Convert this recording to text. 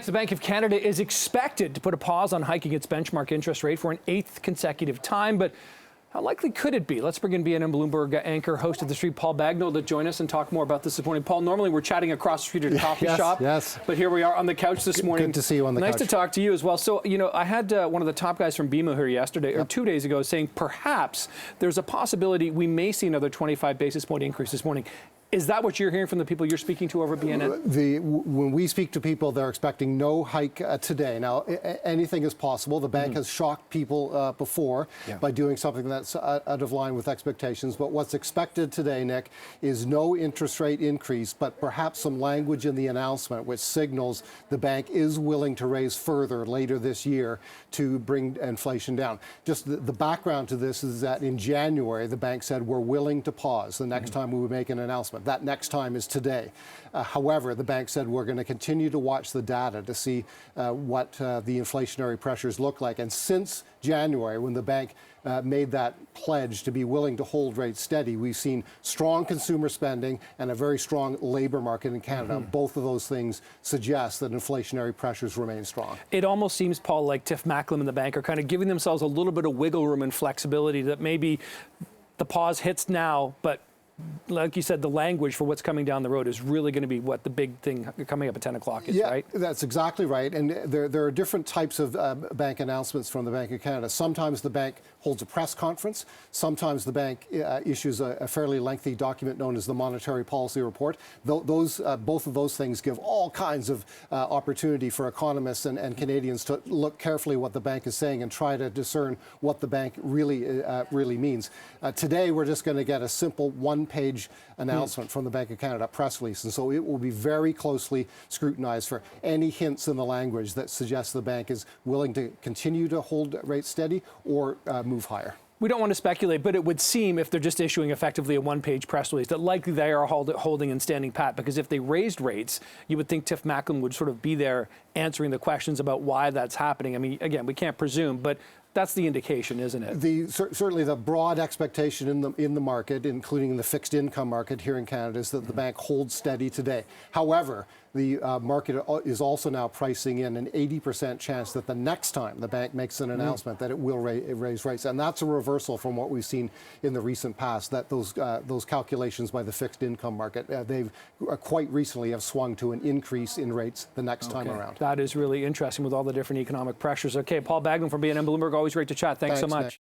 The Bank of Canada is expected to put a pause on hiking its benchmark interest rate for an 8th consecutive time, but how likely could it be? Let's bring in BNN Bloomberg anchor, host of The Street, Paul Bagnell, to join us and talk more about this morning. Paul, normally we're chatting across the street at a coffee shop, but here we are on the couch this morning. Good to see you on the couch. Nice to talk to you as well. So, I had one of the top guys from BMO here yesterday, or 2 days ago, saying perhaps there's a possibility we may see another 25 basis point increase this morning. Is that what you're hearing from the people you're speaking to over at BNN? When we speak to people, they're expecting no hike today. Now, anything is possible. The bank has shocked people before by doing something that's out of line with expectations. But what's expected today, Nick, is no interest rate increase, but perhaps some language in the announcement which signals the bank is willing to raise further later this year to bring inflation down. Just the background to this is that in January, the bank said we're willing to pause the next time we would make an announcement. That next time is today. However, the bank said we're going to continue to watch the data to see what the inflationary pressures look like. And since January, when the bank made that pledge to be willing to hold rates steady, we've seen strong consumer spending and a very strong labor market in Canada. Both of those things suggest that inflationary pressures remain strong. It almost seems, Paul, like Tiff Macklem and the bank are kind of giving themselves a little bit of wiggle room and flexibility, that maybe the pause hits now, but like you said, the language for what's coming down the road is really going to be what the big thing coming up at 10 o'clock is, right? Yeah, that's exactly right. And there are different types of bank announcements from the Bank of Canada. Sometimes the bank holds a press conference. Sometimes the bank issues a fairly lengthy document known as the Monetary Policy Report. Both of those things give all kinds of opportunity for economists and Canadians to look carefully what the bank is saying and try to discern what the bank really means. Today, we're just going to get a simple one-page announcement from the Bank of Canada, press release, and so it will be very closely scrutinized for any hints in the language that suggests the bank is willing to continue to hold rates steady or move higher. We don't want to speculate, but it would seem, if they're just issuing effectively a one-page press release, that likely they are holding and standing pat, because if they raised rates, you would think Tiff Macklem would sort of be there answering the questions about why that's happening. I mean, again, we can't presume, but that's the indication, isn't it? Certainly the broad expectation in the market, including the fixed income market here in Canada, is that the bank holds steady today. However, the market is also now pricing in an 80% chance that the next time the bank makes an announcement that it will raise rates. And that's a reversal from what we've seen in the recent past, that those calculations by the fixed income market, they've quite recently have swung to an increase in rates the next time around. That is really interesting with all the different economic pressures. Okay, Paul Bagnell from BNN Bloomberg, always great to chat. Thanks so much. Nick.